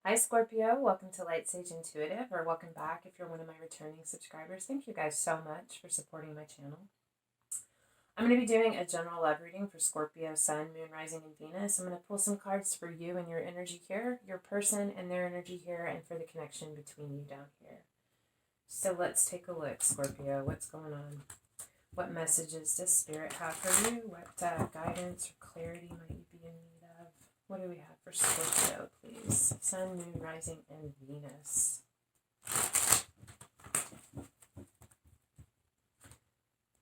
Hi Scorpio, welcome to Lightsageintuitive, or welcome back if you're one of my returning subscribers. Thank you guys so much for supporting my channel. I'm going to be doing a general love reading for Scorpio, Sun, Moon, Rising, and Venus. I'm going to pull some cards for you and your energy here, your person and their energy here, and for the connection between you down here. So let's take a look, Scorpio. What's going on? What messages does Spirit have for you? What guidance or clarity might you be in need of? What do we have for Scorpio, please? Sun, Moon, Rising, and Venus.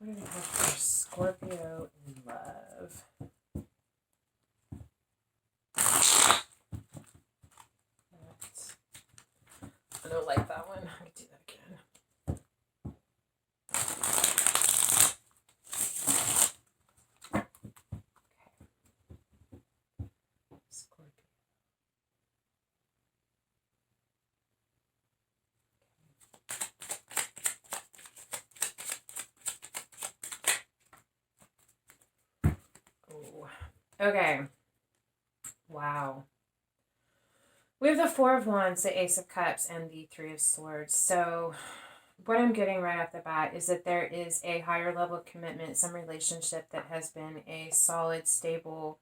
What do we have for Scorpio in love? I don't like that one. I can do that again. Okay. Wow. We have the Four of Wands, the Ace of Cups, and the Three of Swords. So what I'm getting right off the bat is that there is a higher level of commitment, some relationship that has been a solid, stable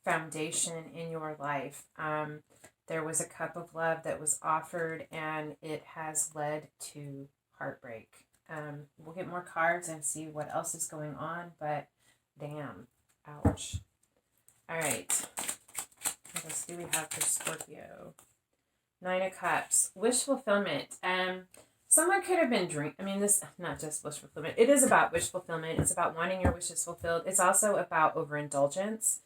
foundation in your life. There was a cup of love that was offered, and it has led to heartbreak. We'll get more cards and see what else is going on, but damn, ouch. All right, what else do we have for Scorpio? Nine of Cups, wish fulfillment. Someone could have been this, not just wish fulfillment. It is about wish fulfillment. It's about wanting your wishes fulfilled. It's also about overindulgence.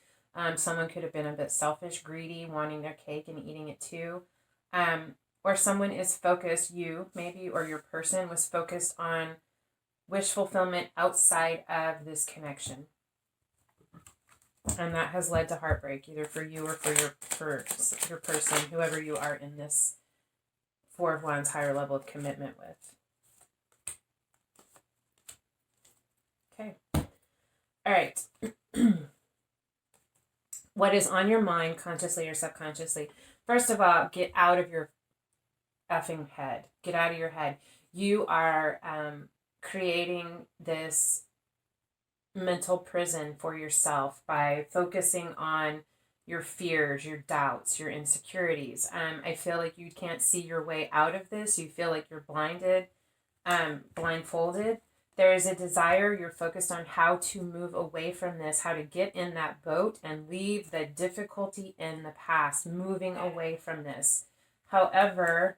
Someone could have been a bit selfish, greedy, wanting their cake and eating it too. Or someone is focused, you maybe, or your person was focused on wish fulfillment outside of this connection. And that has led to heartbreak, either for you or for your person, whoever you are in this Four of Wands higher level of commitment with. Okay. All right. What is on your mind, consciously or subconsciously? First of all, get out of your effing head. Get out of your head. You are creating this mental prison for yourself by focusing on your fears, your doubts, your insecurities. I feel like you can't see your way out of this. You feel like you're blindfolded. There is a desire, you're focused on how to move away from this, how to get in that boat and leave the difficulty in the past, moving away from this. However,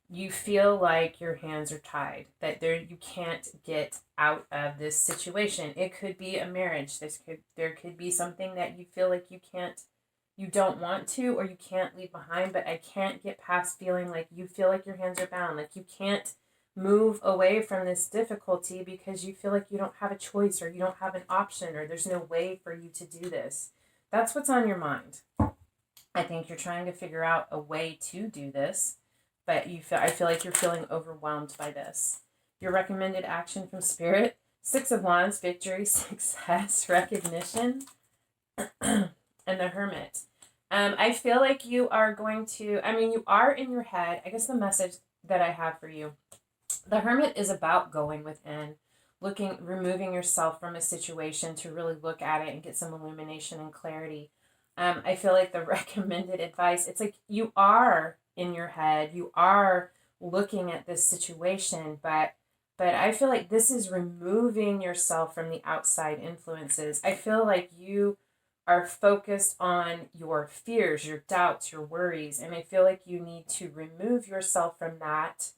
you feel like your hands are tied, that you can't get out of this situation. It could be a marriage. There could be something that you feel like you don't want to, or you can't leave behind, but I can't get past feeling like you feel like your hands are bound, like you can't move away from this difficulty because you feel like you don't have a choice, or you don't have an option, or there's no way for you to do this. That's what's on your mind. I think you're trying to figure out a way to do this, but I feel like you're feeling overwhelmed by this. Your recommended action from Spirit: Six of Wands, victory, success, recognition, and the Hermit. I feel like you are going to, you are in your head. I guess the message that I have for you, the Hermit is about going within, removing yourself from a situation to really look at it and get some illumination and clarity. I feel like the recommended advice, it's like you are in your head, you are looking at this situation, but I feel like this is removing yourself from the outside influences. I feel like you are focused on your fears, your doubts, your worries, and I feel like you need to remove yourself from that,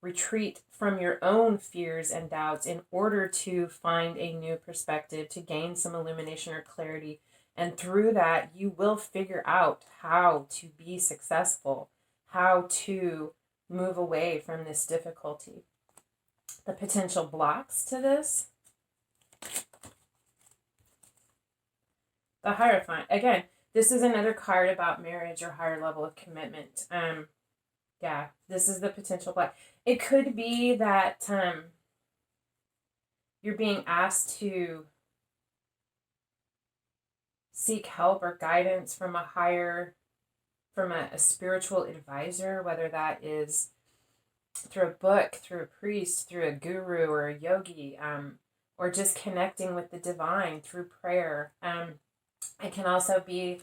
retreat from your own fears and doubts in order to find a new perspective, to gain some illumination or clarity. And through that, you will figure out how to be successful, how to move away from this difficulty. The potential blocks to this: the Hierophant. Again, this is another card about marriage or higher level of commitment. Yeah, this is the potential block. It could be that you're being asked to seek help or guidance from a higher from a spiritual advisor, whether that is through a book, through a priest, through a guru or a yogi, or just connecting with the divine through prayer. It can also be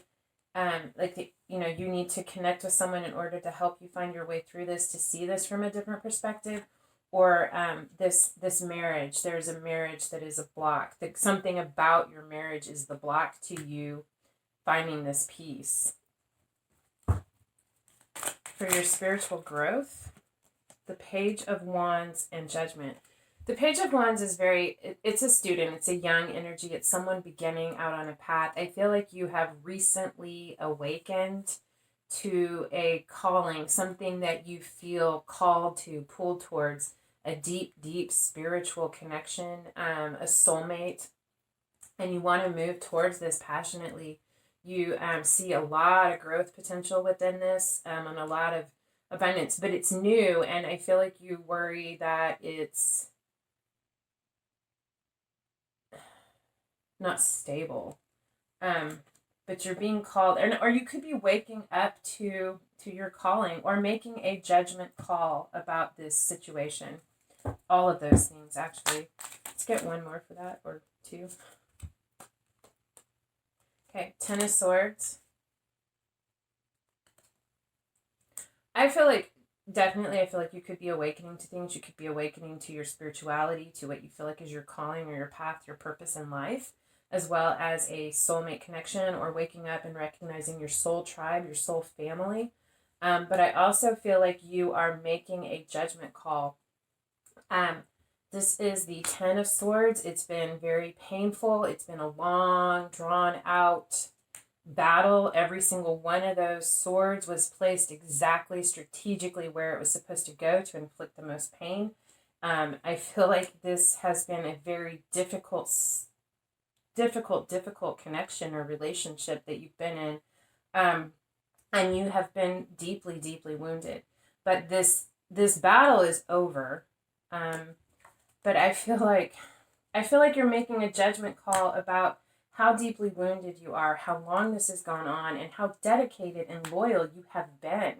you need to connect with someone in order to help you find your way through this, to see this from a different perspective. Or this marriage, there's a marriage that is a block. Something about your marriage is the block to you finding this peace. For your spiritual growth, the Page of Wands and Judgment. The Page of Wands is it's a student, it's a young energy, it's someone beginning out on a path. I feel like you have recently awakened to a calling, something that you feel called to, pulled towards, a deep, deep spiritual connection, a soulmate, and you want to move towards this passionately. You see a lot of growth potential within this, and a lot of abundance, but it's new, and I feel like you worry that it's not stable, but you're being called, or you could be waking up to your calling, or making a judgment call about this situation. All of those things, actually. Let's get one more for that, or two. Okay, Ten of Swords. I feel like you could be awakening to things. You could be awakening to your spirituality, to what you feel like is your calling or your path, your purpose in life, as well as a soulmate connection, or waking up and recognizing your soul tribe, your soul family. But I also feel like you are making a judgment call. This is the Ten of Swords. It's been very painful. It's been a long, drawn out battle. Every single one of those swords was placed exactly strategically where it was supposed to go to inflict the most pain. I feel like this has been a very difficult connection or relationship that you've been in, and you have been deeply, deeply wounded. But this battle is over. But I feel like you're making a judgment call about how deeply wounded you are, how long this has gone on, and how dedicated and loyal you have been.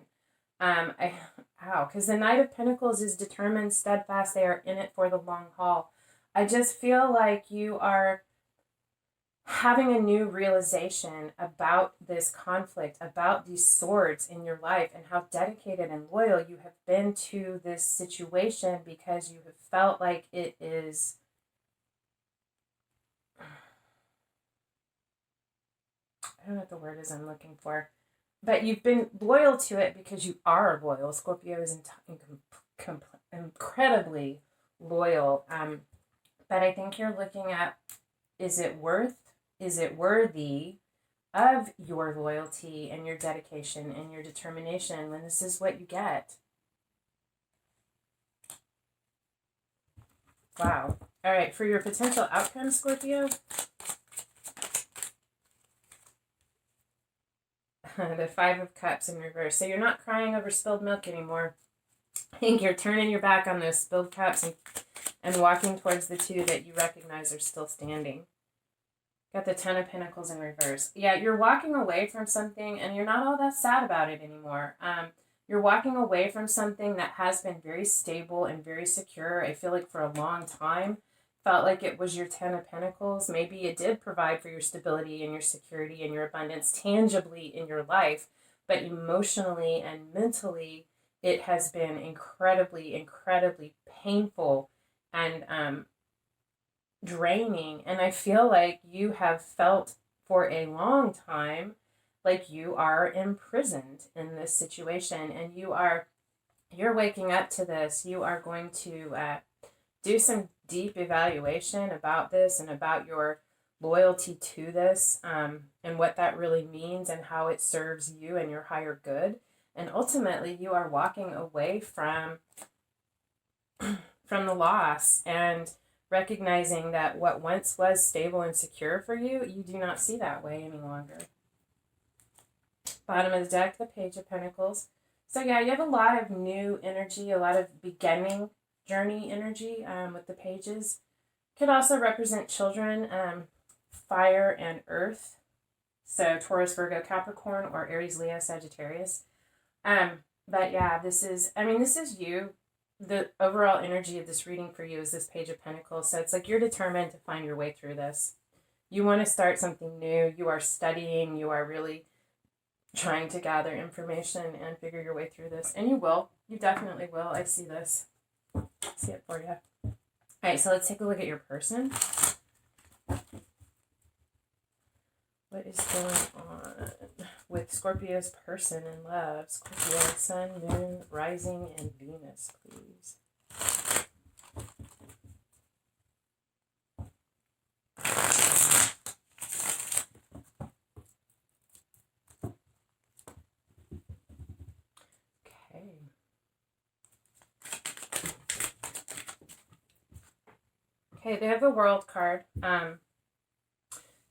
Because the Knight of Pentacles is determined, steadfast. They are in it for the long haul. I just feel like you are having a new realization about this conflict, about these swords in your life, and how dedicated and loyal you have been to this situation, because you have felt like it is I don't know what the word is I'm looking for, but you've been loyal to it because you are loyal. Scorpio is incredibly loyal. But I think you're looking at, is it worthy of your loyalty and your dedication and your determination when this is what you get? Wow. All right, for your potential outcome, Scorpio, the Five of Cups in reverse. So you're not crying over spilled milk anymore. I think you're turning your back on those spilled cups and walking towards the two that you recognize are still standing. Got the Ten of Pentacles in reverse. Yeah, you're walking away from something and you're not all that sad about it anymore. You're walking away from something that has been very stable and very secure. I feel like for a long time, felt like it was your Ten of Pentacles. Maybe it did provide for your stability and your security and your abundance tangibly in your life, but emotionally and mentally, it has been incredibly, incredibly painful and draining. And I feel like you have felt for a long time like you are imprisoned in this situation, and you're waking up to this. You are going to do some deep evaluation about this and about your loyalty to this, and what that really means and how it serves you and your higher good. And ultimately, you are walking away from the loss and recognizing that what once was stable and secure for you, you do not see that way any longer. Bottom of the deck, the Page of Pentacles. So yeah, you have a lot of new energy, a lot of beginning journey energy with the pages. Could also represent children, fire and earth So Taurus, Virgo, Capricorn, or Aries, Leo, Sagittarius. But yeah, this is you. The overall energy of this reading for you is this Page of Pentacles. So it's like you're determined to find your way through this. You want to start something new. You are studying. You are really trying to gather information and figure your way through this. And you will. You definitely will. I see this. I see it for you. All right, so let's take a look at your person. What is going on with Scorpio's person in love? Scorpio, Sun, Moon, Rising, and Venus, please. Okay, they have a World card.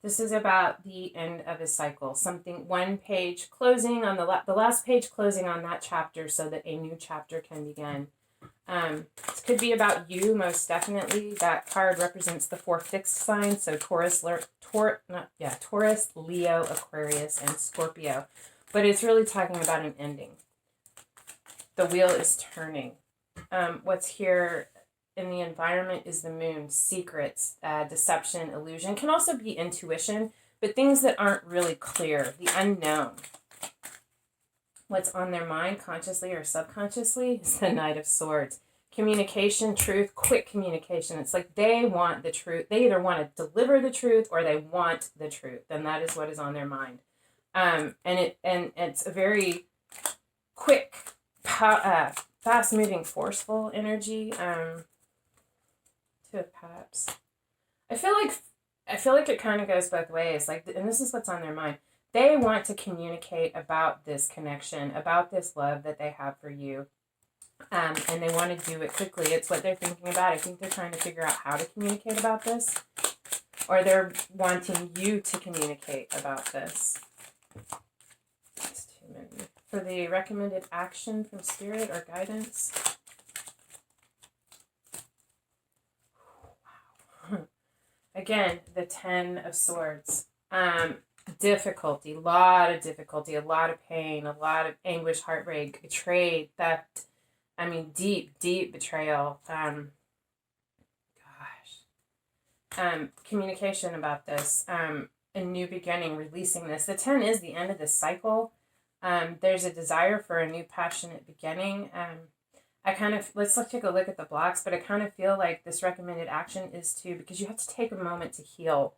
This is about the end of a cycle. One page closing on the last page closing on that chapter so that a new chapter can begin. This could be about you, most definitely. That card represents the 4 fixed signs, so Taurus, Leo, Aquarius, and Scorpio. But it's really talking about an ending. The wheel is turning. What's here in the environment is the moon, secrets, deception, illusion. Can also be intuition, but things that aren't really clear, the unknown. What's on their mind, consciously or subconsciously, is the Knight of Swords. Communication, truth, quick communication. It's like they want the truth. They either want to deliver the truth or they want the truth, and that is what is on their mind. And it's a very quick, fast-moving, forceful energy. Two of Cups. I feel like it kind of goes both ways. And this is what's on their mind. They want to communicate about this connection, about this love that they have for you, and they want to do it quickly. It's what they're thinking about. I think they're trying to figure out how to communicate about this, or they're wanting you to communicate about this. That's too many. For the recommended action from Spirit or guidance. Again, the 10 of Swords. Difficulty, a lot of pain, a lot of anguish, heartbreak, betrayed, theft. Deep betrayal. Communication about this. A new beginning, releasing this. The 10 is the end of this cycle. There's a desire for a new passionate beginning. Let's take a look at the blocks, but I kind of feel like this recommended action is because you have to take a moment to heal.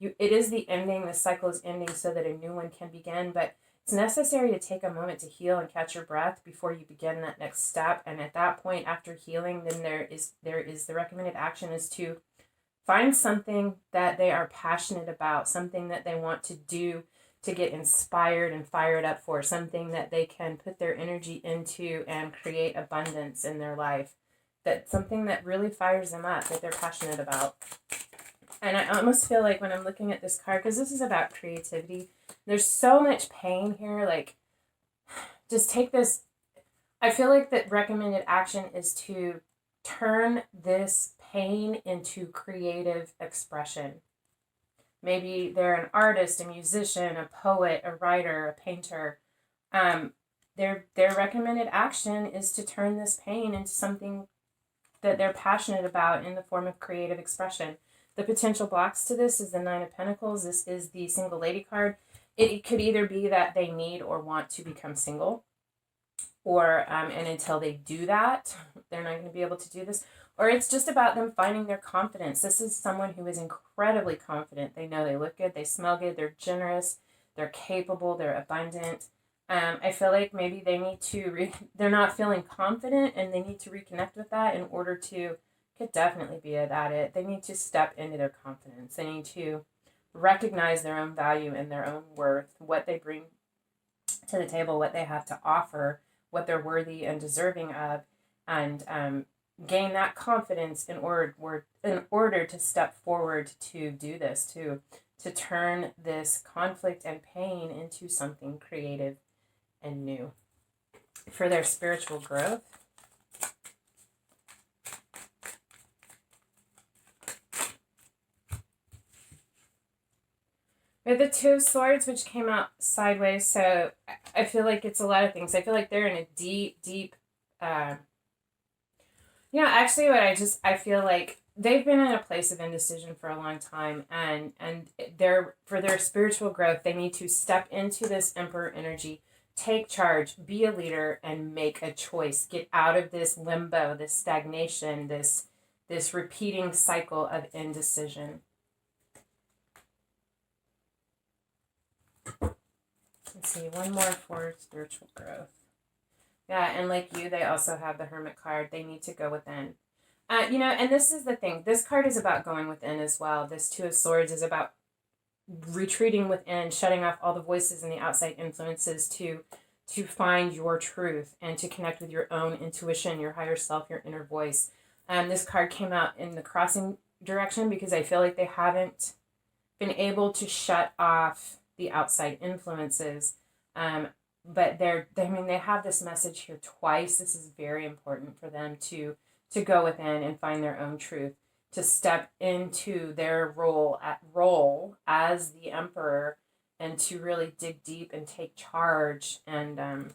It is the ending, the cycle is ending so that a new one can begin, but it's necessary to take a moment to heal and catch your breath before you begin that next step. And at that point, after healing, then there is the recommended action is to find something that they are passionate about, something that they want to do to get inspired and fired up for, something that they can put their energy into and create abundance in their life. That something that really fires them up, that they're passionate about. And I almost feel like when I'm looking at this card, because this is about creativity, there's so much pain here, just take this. I feel like that recommended action is to turn this pain into creative expression. Maybe they're an artist, a musician, a poet, a writer, a painter. Their recommended action is to turn this pain into something that they're passionate about in the form of creative expression. The potential blocks to this is the 9 of Pentacles. This is the single lady card. It could either be that they need or want to become single, or and until they do that, they're not going to be able to do this. Or it's just about them finding their confidence. This is someone who is incredibly confident. They know they look good, they smell good, they're generous, they're capable, they're abundant. I feel like maybe they need to, they're not feeling confident and they need to reconnect with that in order to, could definitely be at it. They need to step into their confidence. They need to recognize their own value and their own worth, what they bring to the table, what they have to offer, what they're worthy and deserving of, and gain that confidence in order to step forward to do this, to turn this conflict and pain into something creative and new. For their spiritual growth, With the Two of Swords, which came out sideways, so I feel like it's a lot of things. I feel like they're in a deep, actually I feel like they've been in a place of indecision for a long time, and for their spiritual growth, they need to step into this Emperor energy, take charge, be a leader, and make a choice. Get out of this limbo, this stagnation, this repeating cycle of indecision. Let's see, one more for spiritual growth. Yeah, and like you, they also have the Hermit card. They need to go within. And this is the thing. This card is about going within as well. This Two of Swords is about retreating within, shutting off all the voices and the outside influences to find your truth and to connect with your own intuition, your higher self, your inner voice. This card came out in the crossing direction because I feel like they haven't been able to shut off the outside influences. But they have this message here twice. This is very important for them to go within and find their own truth, to step into their role as the Emperor, and to really dig deep and take charge and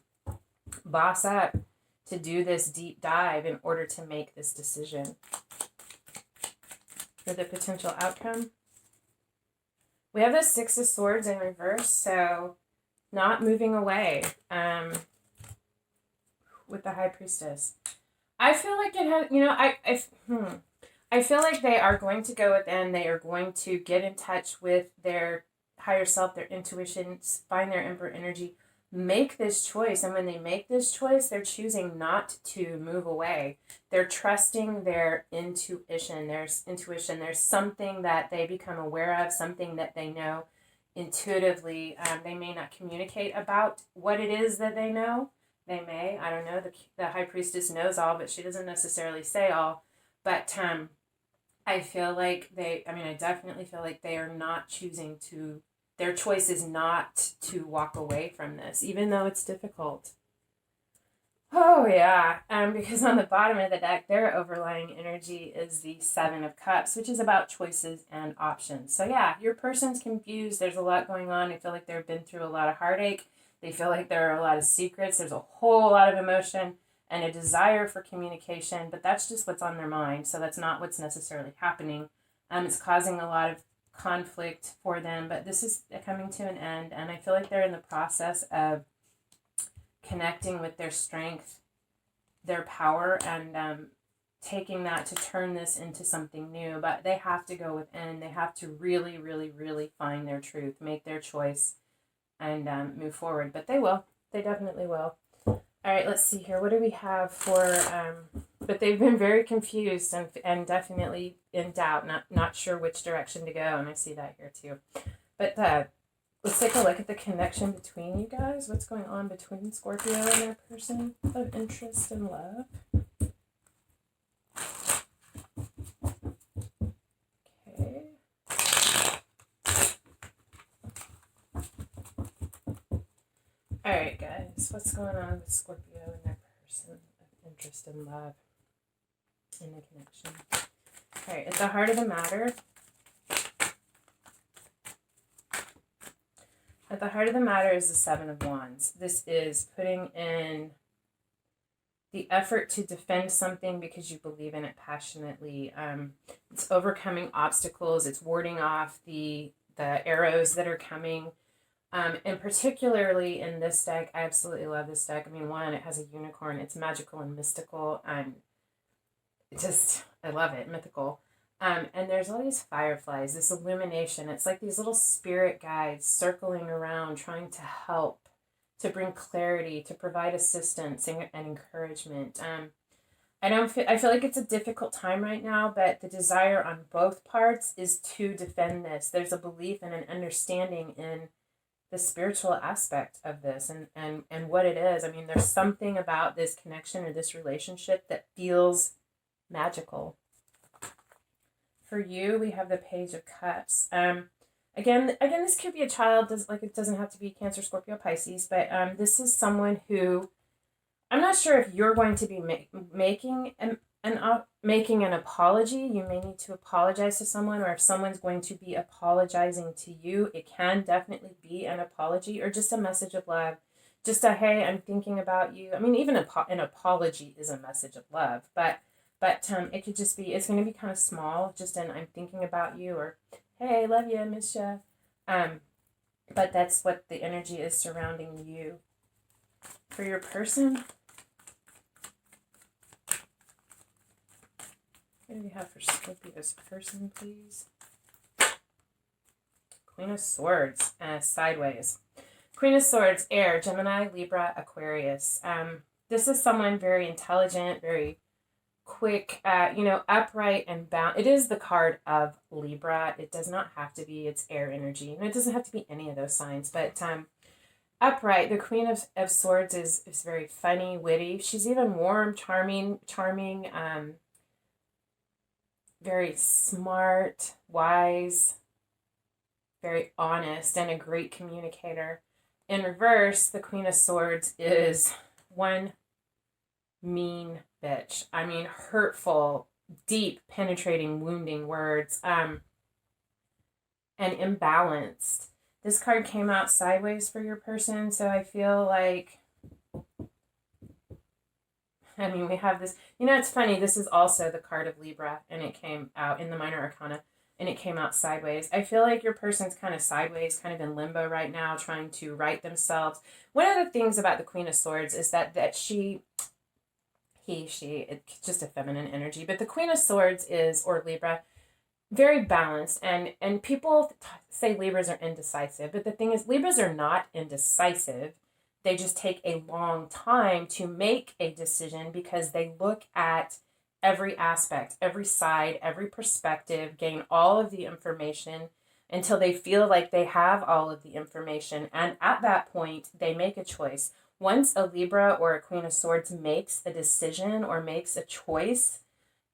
boss up, to do this deep dive in order to make this decision. For the potential outcome, we have the Six of Swords in reverse, so not moving away with the High Priestess. I feel like it has, I feel like they are going to go within. They are going to get in touch with their higher self, their intuition, find their Emperor energy, make this choice. And when they make this choice, they're choosing not to move away. They're trusting their intuition. There's something that they become aware of, something that they know intuitively. They may not communicate about what it is that they know. They may, I don't know, the High Priestess knows all, but she doesn't necessarily say all. But I feel like I definitely feel like they are not choosing to, their choice is not to walk away from this, even though it's difficult. Oh, yeah. Because on the bottom of the deck, their overlying energy is the Seven of Cups, which is about choices and options. So, yeah, your person's confused. There's a lot going on. I feel like they've been through a lot of heartache. They feel like there are a lot of secrets. There's a whole lot of emotion and a desire for communication, but that's just what's on their mind. So that's not what's necessarily happening. It's causing a lot of conflict for them, but this is coming to an end. And I feel like they're in the process of connecting with their strength, their power, and taking that to turn this into something new. But they have to go within. They have to really, really, really find their truth, make their choice, and move forward. But they will. They definitely will. All right, let's see here. What do we have for... but they've been very confused and definitely in doubt, not sure which direction to go. And I see that here too. But let's take a look at the connection between you guys. What's going on between Scorpio and their person of interest and love? Okay. All right, guys. What's going on with Scorpio and their person of interest and love in the connection? All right, at the heart of the matter... At the heart of the matter is the Seven of Wands. This is putting in the effort to defend something because you believe in it passionately. It's overcoming obstacles. It's warding off the arrows that are coming. And particularly in this deck, I absolutely love this deck. I mean, one, it has a unicorn. It's magical and mystical. I love it, mythical. And there's all these fireflies, this illumination. It's like these little spirit guides circling around, trying to help, to bring clarity, to provide assistance and encouragement. I feel like it's a difficult time right now, but the desire on both parts is to defend this. There's a belief and an understanding in the spiritual aspect of this and what it is. I mean, there's something about this connection or this relationship that feels magical. For you, we have the Page of Cups. Again, this could be a child. It doesn't have to be Cancer, Scorpio, Pisces, but this is someone who, I'm not sure if you're going to be making making an apology. You may need to apologize to someone, or if someone's going to be apologizing to you, it can definitely be an apology or just a message of love. Just a, hey, I'm thinking about you. I mean, even an apology is a message of love, but it could just be, it's going to be kind of small, just an, I'm thinking about you, or hey, love you, miss you. But that's what the energy is surrounding you. For your person, what do we have for Scorpio's person, please? Queen of Swords, sideways. Queen of Swords, air, Gemini, Libra, Aquarius. This is someone very intelligent, very quick, upright and bound. It is the card of Libra. It does not have to be. It's air energy. And it doesn't have to be any of those signs. But upright, the Queen of Swords is very funny, witty. She's even warm, charming, very smart, wise, very honest, and a great communicator. In reverse, the Queen of Swords is one mean bitch. I mean, hurtful, deep, penetrating, wounding words, and imbalanced. This card came out sideways for your person, so I feel like, I mean, we have this, it's funny, this is also the card of Libra, and it came out in the Minor Arcana, and it came out sideways. I feel like your person's kind of sideways, kind of in limbo right now, trying to right themselves. One of the things about the Queen of Swords is that she, it's just a feminine energy, but the Queen of Swords is, or Libra, very balanced, and people say Libras are indecisive, but the thing is, Libras are not indecisive. They just take a long time to make a decision because they look at every aspect, every side, every perspective, gain all of the information until they feel like they have all of the information. And at that point, they make a choice. Once a Libra or a Queen of Swords makes a decision or makes a choice,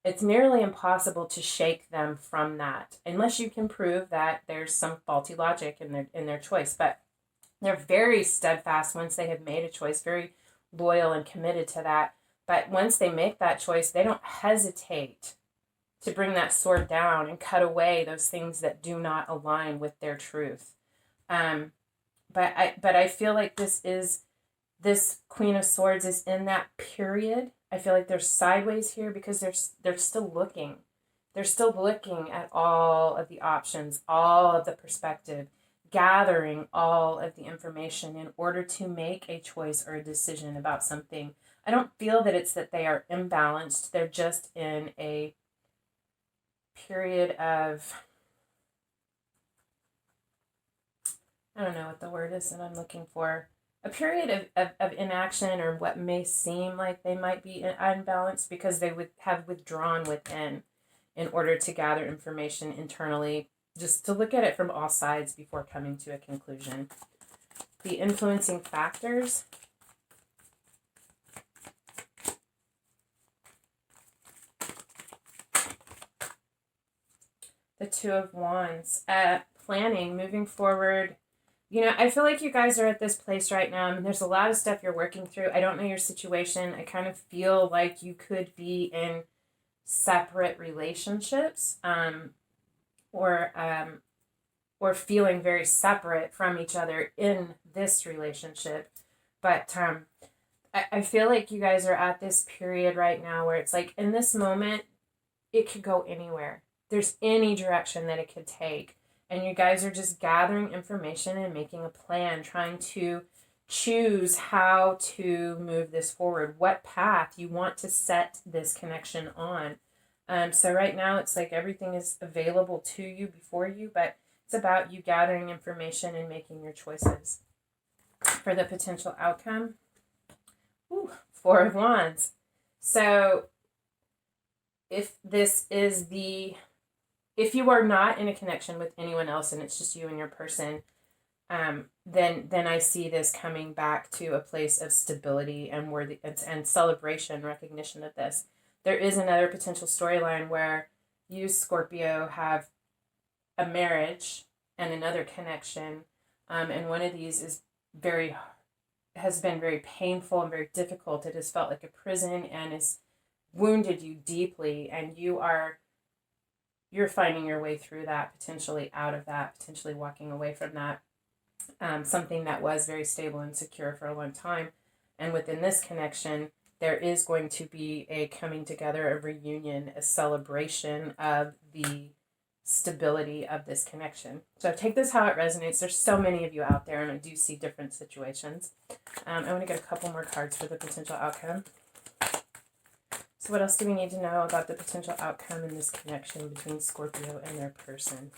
it's nearly impossible to shake them from that, unless you can prove that there's some faulty logic in their choice. But they're very steadfast once they have made a choice, very loyal and committed to that. But once they make that choice, they don't hesitate to bring that sword down and cut away those things that do not align with their truth. But I feel like this Queen of Swords is in that period. I feel like they're sideways here because they're still looking. They're still looking at all of the options, all of the perspective, gathering all of the information in order to make a choice or a decision about something. I don't feel that it's that they are imbalanced. They're just in a period of, I don't know what the word is that I'm looking for. A period of inaction, or what may seem like they might be unbalanced because they would have withdrawn within in order to gather information internally, just to look at it from all sides before coming to a conclusion. The influencing factors. The Two of Wands. Planning, moving forward. I feel like you guys are at this place right now. I mean, there's a lot of stuff you're working through. I don't know your situation. I kind of feel like you could be in separate relationships, or feeling very separate from each other in this relationship. But I feel like you guys are at this period right now where it's like, in this moment, it could go anywhere. There's any direction that it could take. And you guys are just gathering information and making a plan, trying to choose how to move this forward, what path you want to set this connection on. So right now it's like everything is available to you before you, but it's about you gathering information and making your choices. For the potential outcome, Four of Wands. So if you are not in a connection with anyone else and it's just you and your person, then I see this coming back to a place of stability and worthy and celebration, recognition of this. There is another potential storyline where you, Scorpio, have a marriage and another connection, and one of these has been very painful and very difficult. It has felt like a prison and is wounded you deeply, and you're finding your way through that, potentially out of that, potentially walking away from that. Something that was very stable and secure for a long time. And within this connection, there is going to be a coming together, a reunion, a celebration of the stability of this connection. So take this how it resonates. There's so many of you out there, and I do see different situations. I want to get a couple more cards for the potential outcome. So what else do we need to know about the potential outcome in this connection between Scorpio and their person?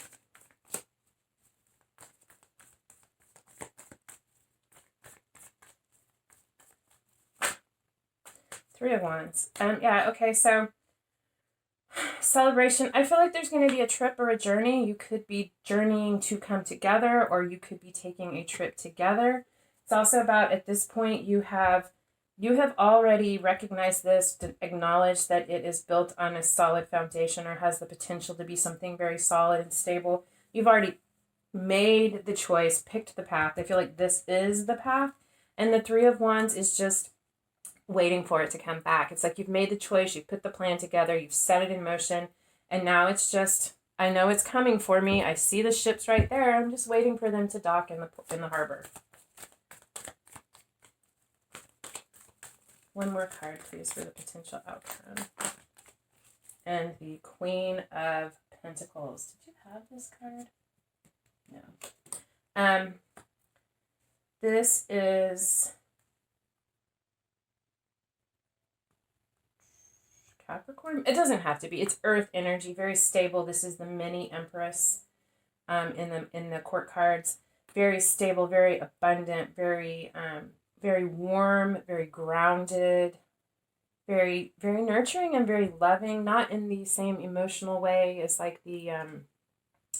Three of Wands. Yeah, okay, so celebration. I feel like there's going to be a trip or a journey. You could be journeying to come together, or you could be taking a trip together. It's also about, at this point, you have already recognized this, acknowledged that it is built on a solid foundation, or has the potential to be something very solid and stable. You've already made the choice, picked the path. I feel like this is the path. And the Three of Wands is just waiting for it to come back. It's like you've made the choice, you've put the plan together, you've set it in motion, and now it's just, I know it's coming for me. I see the ships right there. I'm just waiting for them to dock in the harbor. One more card, please, for the potential outcome. And the Queen of Pentacles. Did you have this card? No. This is Capricorn. It doesn't have to be. It's Earth energy, very stable. This is the mini Empress in the court cards. Very stable, very abundant, very warm, very grounded, very nurturing and very loving. Not in the same emotional way as like the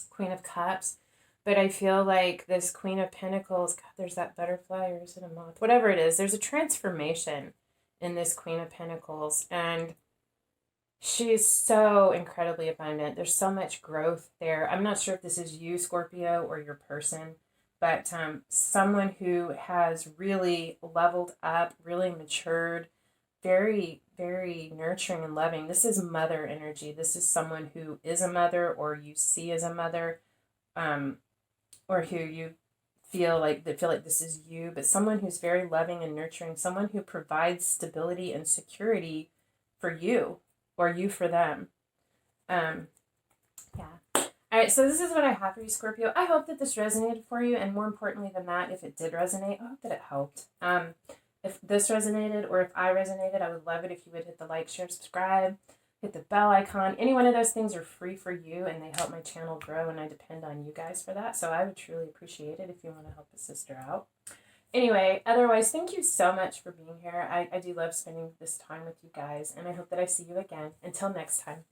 Queen of Cups, but I feel like this Queen of Pentacles. God, there's that butterfly, or is it a moth? Whatever it is, there's a transformation in this Queen of Pentacles, and she is so incredibly abundant. There's so much growth there. I'm not sure if this is you, Scorpio, or your person, but someone who has really leveled up, really matured, very, very nurturing and loving. This is mother energy. This is someone who is a mother, or you see as a mother, or who you feel like this is you, but someone who's very loving and nurturing, someone who provides stability and security for you, or you for them. Yeah. All right, so this is what I have for you, Scorpio. I hope that this resonated for you, and more importantly than that, if it did resonate, I hope that it helped. If this resonated, or if I resonated, I would love it if you would hit the like, share, subscribe, hit the bell icon. Any one of those things are free for you, and they help my channel grow, and I depend on you guys for that. So I would truly appreciate it if you want to help a sister out. Anyway, otherwise, thank you so much for being here. I do love spending this time with you guys, and I hope that I see you again. Until next time,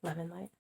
love and light.